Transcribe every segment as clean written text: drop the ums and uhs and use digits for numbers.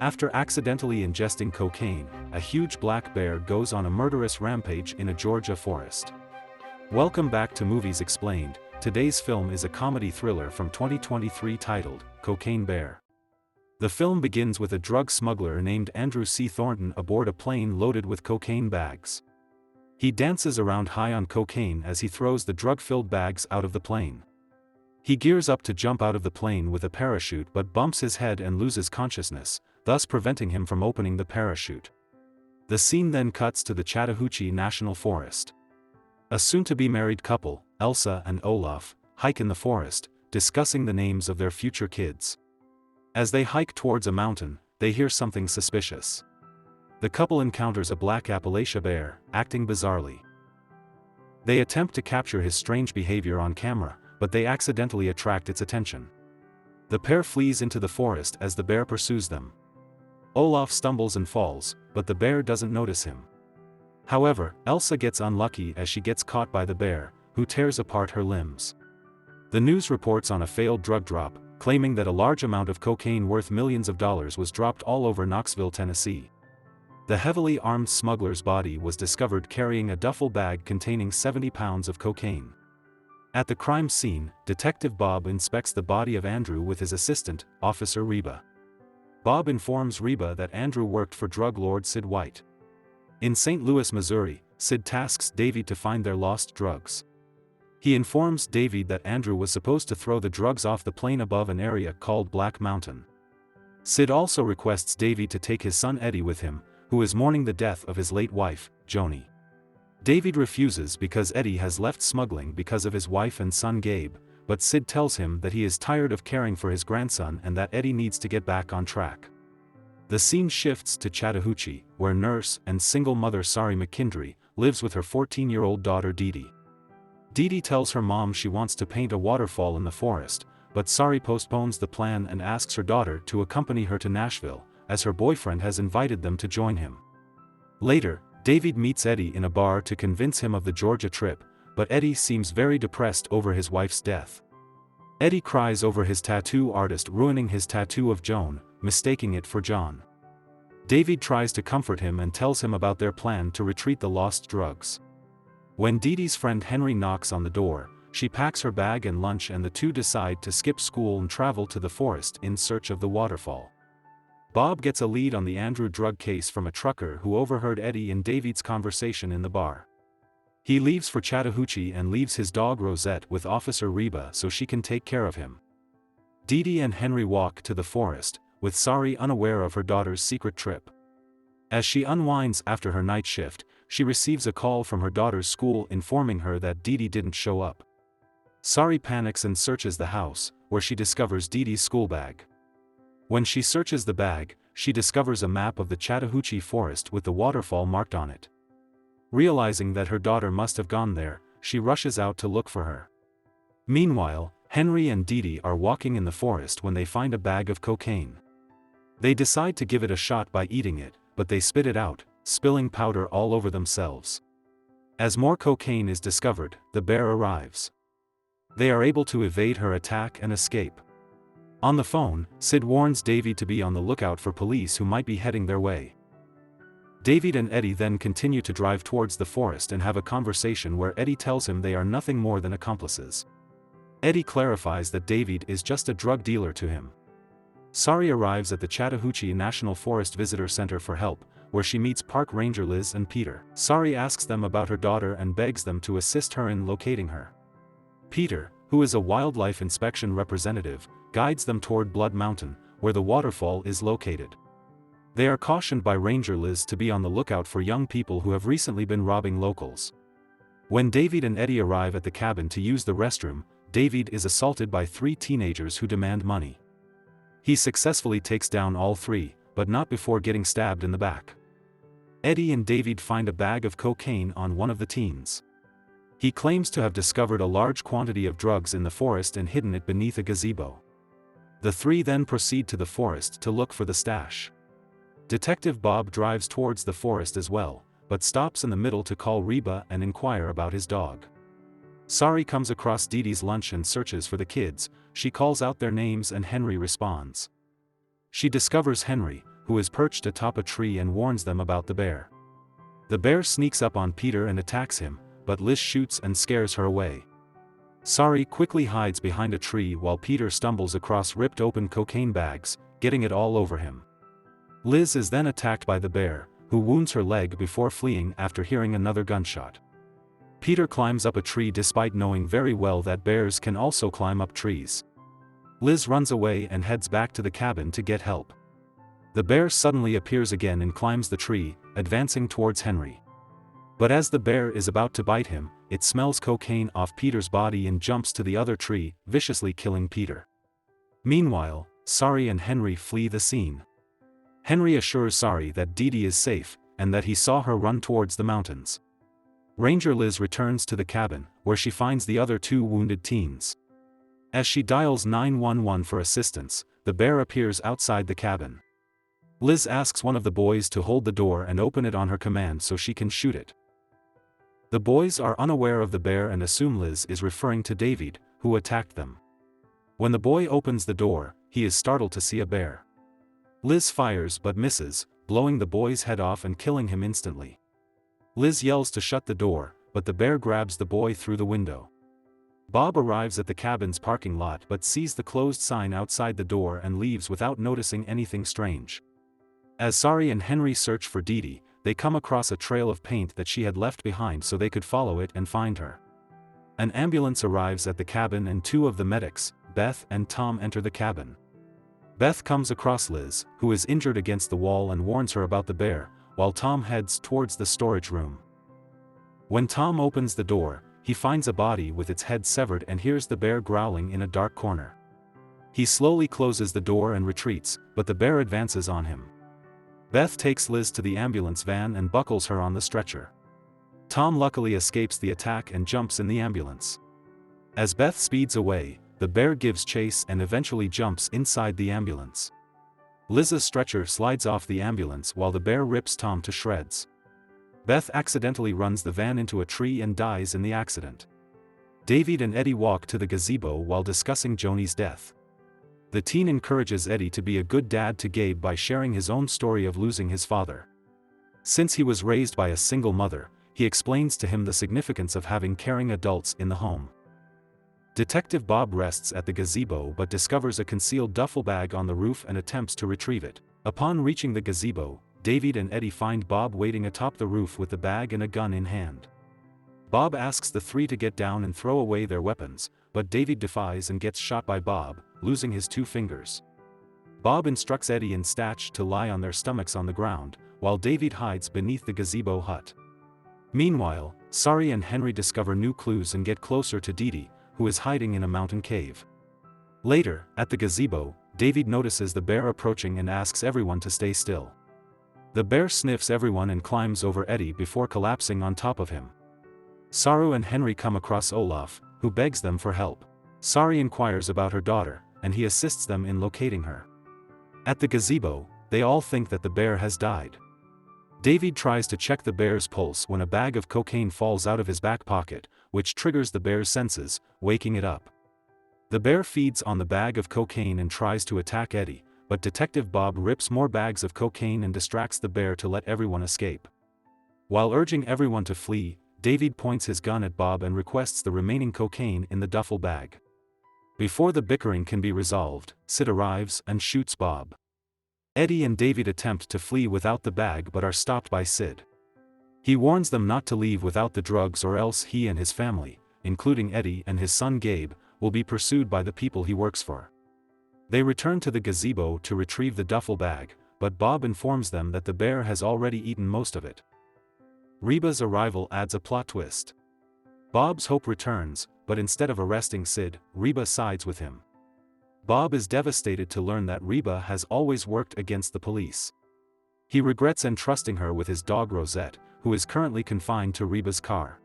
After accidentally ingesting cocaine, a huge black bear goes on a murderous rampage in a Georgia forest. Welcome back to Movies Explained. Today's film is a comedy thriller from 2023 titled Cocaine Bear. The film begins with a drug smuggler named Andrew C. Thornton aboard a plane loaded with cocaine bags. He dances around high on cocaine as he throws the drug-filled bags out of the plane. He gears up to jump out of the plane with a parachute but bumps his head and loses consciousness, thus preventing him from opening the parachute. The scene then cuts to the Chattahoochee National Forest. A soon-to-be-married couple, Elsa and Olaf, hike in the forest, discussing the names of their future kids. As they hike towards a mountain, they hear something suspicious. The couple encounters a black Appalachia bear, acting bizarrely. They attempt to capture his strange behavior on camera, but they accidentally attract its attention. The pair flees into the forest as the bear pursues them. Olaf stumbles and falls, but the bear doesn't notice him. However, Elsa gets unlucky as she gets caught by the bear, who tears apart her limbs. The news reports on a failed drug drop, claiming that a large amount of cocaine worth millions of dollars was dropped all over Knoxville, Tennessee. The heavily armed smuggler's body was discovered carrying a duffel bag containing 70 pounds of cocaine. At the crime scene, Detective Bob inspects the body of Andrew with his assistant, Officer Reba. Bob informs Reba that Andrew worked for drug lord Sid White. In St. Louis, Missouri, Sid tasks David to find their lost drugs. He informs David that Andrew was supposed to throw the drugs off the plane above an area called Black Mountain. Sid also requests David to take his son Eddie with him, who is mourning the death of his late wife, Joni. David refuses because Eddie has left smuggling because of his wife and son Gabe, but Sid tells him that he is tired of caring for his grandson and that Eddie needs to get back on track. The scene shifts to Chattahoochee, where nurse and single mother Sari McKindry lives with her 14-year-old daughter Dee Dee. Dee Dee tells her mom she wants to paint a waterfall in the forest, but Sari postpones the plan and asks her daughter to accompany her to Nashville, as her boyfriend has invited them to join him. Later, David meets Eddie in a bar to convince him of the Georgia trip, but Eddie seems very depressed over his wife's death. Eddie cries over his tattoo artist ruining his tattoo of Joan, mistaking it for John. David tries to comfort him and tells him about their plan to retrieve the lost drugs. When Dee Dee's friend Henry knocks on the door, she packs her bag and lunch and the two decide to skip school and travel to the forest in search of the waterfall. Bob gets a lead on the Andrew drug case from a trucker who overheard Eddie and David's conversation in the bar. He leaves for Chattahoochee and leaves his dog Rosette with Officer Reba so she can take care of him. Dee Dee and Henry walk to the forest, with Sari unaware of her daughter's secret trip. As she unwinds after her night shift, she receives a call from her daughter's school informing her that Dee Dee didn't show up. Sari panics and searches the house, where she discovers Dee Dee's school bag. When she searches the bag, she discovers a map of the Chattahoochee forest with the waterfall marked on it. Realizing that her daughter must have gone there, she rushes out to look for her. Meanwhile, Henry and Dee Dee are walking in the forest when they find a bag of cocaine. They decide to give it a shot by eating it, but they spit it out, spilling powder all over themselves. As more cocaine is discovered, the bear arrives. They are able to evade her attack and escape. On the phone, Sid warns David to be on the lookout for police who might be heading their way. David and Eddie then continue to drive towards the forest and have a conversation where Eddie tells him they are nothing more than accomplices. Eddie clarifies that David is just a drug dealer to him. Sari arrives at the Chattahoochee National Forest Visitor Center for help, where she meets park ranger Liz and Peter. Sari asks them about her daughter and begs them to assist her in locating her. Peter, who is a wildlife inspection representative, guides them toward Blood Mountain, where the waterfall is located. They are cautioned by Ranger Liz to be on the lookout for young people who have recently been robbing locals. When David and Eddie arrive at the cabin to use the restroom, David is assaulted by three teenagers who demand money. He successfully takes down all three, but not before getting stabbed in the back. Eddie and David find a bag of cocaine on one of the teens. He claims to have discovered a large quantity of drugs in the forest and hidden it beneath a gazebo. The three then proceed to the forest to look for the stash. Detective Bob drives towards the forest as well, but stops in the middle to call Reba and inquire about his dog. Sari comes across Dee Dee's lunch and searches for the kids. She calls out their names and Henry responds. She discovers Henry, who is perched atop a tree and warns them about the bear. The bear sneaks up on Peter and attacks him, but Liz shoots and scares her away. Sari quickly hides behind a tree while Peter stumbles across ripped open cocaine bags, getting it all over him. Liz is then attacked by the bear, who wounds her leg before fleeing after hearing another gunshot. Peter climbs up a tree despite knowing very well that bears can also climb up trees. Liz runs away and heads back to the cabin to get help. The bear suddenly appears again and climbs the tree, advancing towards Henry. But as the bear is about to bite him, it smells cocaine off Peter's body and jumps to the other tree, viciously killing Peter. Meanwhile, Sari and Henry flee the scene. Henry assures Sari that Dee Dee is safe, and that he saw her run towards the mountains. Ranger Liz returns to the cabin, where she finds the other two wounded teens. As she dials 911 for assistance, the bear appears outside the cabin. Liz asks one of the boys to hold the door and open it on her command so she can shoot it. The boys are unaware of the bear and assume Liz is referring to David, who attacked them. When the boy opens the door, he is startled to see a bear. Liz fires but misses, blowing the boy's head off and killing him instantly. Liz yells to shut the door, but the bear grabs the boy through the window. Bob arrives at the cabin's parking lot but sees the closed sign outside the door and leaves without noticing anything strange. As Sari and Henry search for Dee Dee, they come across a trail of paint that she had left behind so they could follow it and find her. An ambulance arrives at the cabin and two of the medics, Beth and Tom, enter the cabin. Beth comes across Liz, who is injured against the wall, and warns her about the bear, while Tom heads towards the storage room. When Tom opens the door, he finds a body with its head severed and hears the bear growling in a dark corner. He slowly closes the door and retreats, but the bear advances on him. Beth takes Liz to the ambulance van and buckles her on the stretcher. Tom luckily escapes the attack and jumps in the ambulance. As Beth speeds away, the bear gives chase and eventually jumps inside the ambulance. Liz's stretcher slides off the ambulance while the bear rips Tom to shreds. Beth accidentally runs the van into a tree and dies in the accident. David and Eddie walk to the gazebo while discussing Joni's death. The teen encourages Eddie to be a good dad to Gabe by sharing his own story of losing his father. Since he was raised by a single mother, he explains to him the significance of having caring adults in the home. Detective Bob rests at the gazebo but discovers a concealed duffel bag on the roof and attempts to retrieve it. Upon reaching the gazebo, David and Eddie find Bob waiting atop the roof with the bag and a gun in hand. Bob asks the three to get down and throw away their weapons, but David defies and gets shot by Bob, losing his 2 fingers. Bob instructs Eddie and Statch to lie on their stomachs on the ground, while David hides beneath the gazebo hut. Meanwhile, Sari and Henry discover new clues and get closer to Dee Dee, who is hiding in a mountain cave. Later, at the gazebo, David notices the bear approaching and asks everyone to stay still. The bear sniffs everyone and climbs over Eddie before collapsing on top of him. Saru and Henry come across Olaf, who begs them for help. Sari inquires about her daughter, and he assists them in locating her. At the gazebo, they all think that the bear has died. David tries to check the bear's pulse when a bag of cocaine falls out of his back pocket, which triggers the bear's senses, waking it up. The bear feeds on the bag of cocaine and tries to attack Eddie, but Detective Bob rips more bags of cocaine and distracts the bear to let everyone escape. While urging everyone to flee, David points his gun at Bob and requests the remaining cocaine in the duffel bag. Before the bickering can be resolved, Sid arrives and shoots Bob. Eddie and David attempt to flee without the bag but are stopped by Sid. He warns them not to leave without the drugs or else he and his family, including Eddie and his son Gabe, will be pursued by the people he works for. They return to the gazebo to retrieve the duffel bag, but Bob informs them that the bear has already eaten most of it. Reba's arrival adds a plot twist. Bob's hope returns, but instead of arresting Sid, Reba sides with him. Bob is devastated to learn that Reba has always worked against the police. He regrets entrusting her with his dog Rosette, who is currently confined to Reba's car.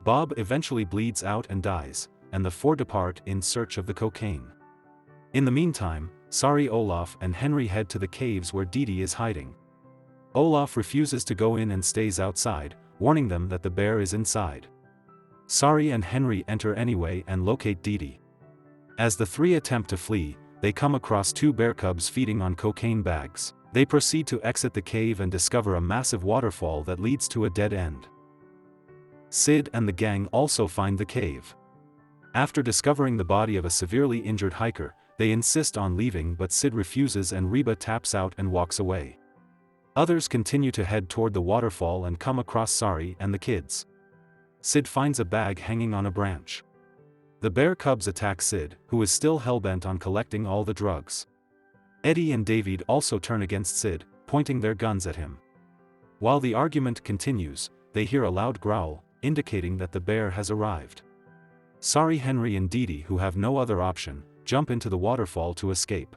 Bob eventually bleeds out and dies, and the four depart in search of the cocaine. In the meantime, Sari, Olaf and Henry head to the caves where Dee Dee is hiding. Olaf refuses to go in and stays outside, warning them that the bear is inside. Sari and Henry enter anyway and locate Dee Dee. As the three attempt to flee, they come across 2 bear cubs feeding on cocaine bags. They proceed to exit the cave and discover a massive waterfall that leads to a dead end. Sid and the gang also find the cave. After discovering the body of a severely injured hiker, they insist on leaving, but Sid refuses and Reba taps out and walks away. Others continue to head toward the waterfall and come across Sari and the kids. Sid finds a bag hanging on a branch. The bear cubs attack Sid, who is still hellbent on collecting all the drugs. Eddie and David also turn against Sid, pointing their guns at him. While the argument continues, they hear a loud growl, indicating that the bear has arrived. Sari, Henry and Didi, who have no other option, jump into the waterfall to escape.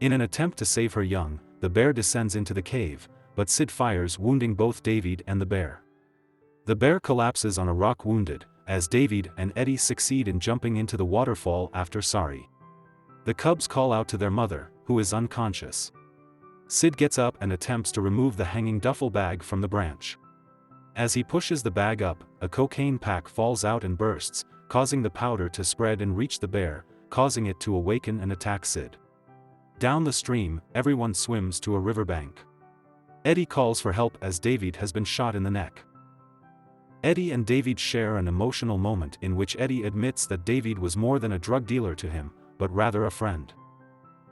In an attempt to save her young, the bear descends into the cave, but Sid fires, wounding both David and the bear. The bear collapses on a rock wounded, as David and Eddie succeed in jumping into the waterfall after Sari. The cubs call out to their mother, who is unconscious. Sid gets up and attempts to remove the hanging duffel bag from the branch. As he pushes the bag up, a cocaine pack falls out and bursts, causing the powder to spread and reach the bear, causing it to awaken and attack Sid. Down the stream, everyone swims to a riverbank. Eddie calls for help as David has been shot in the neck. Eddie and David share an emotional moment in which Eddie admits that David was more than a drug dealer to him, but rather a friend.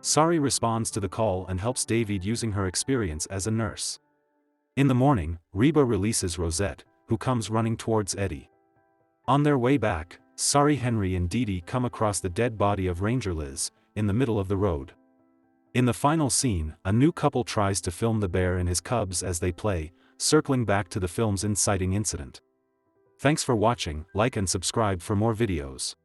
Sari responds to the call and helps David using her experience as a nurse. In the morning, Reba releases Rosette, who comes running towards Eddie. On their way back, Sari, Henry and Didi come across the dead body of Ranger Liz, in the middle of the road. In the final scene, a new couple tries to film the bear and his cubs as they play, circling back to the film's inciting incident. Thanks for watching, like and subscribe for more videos.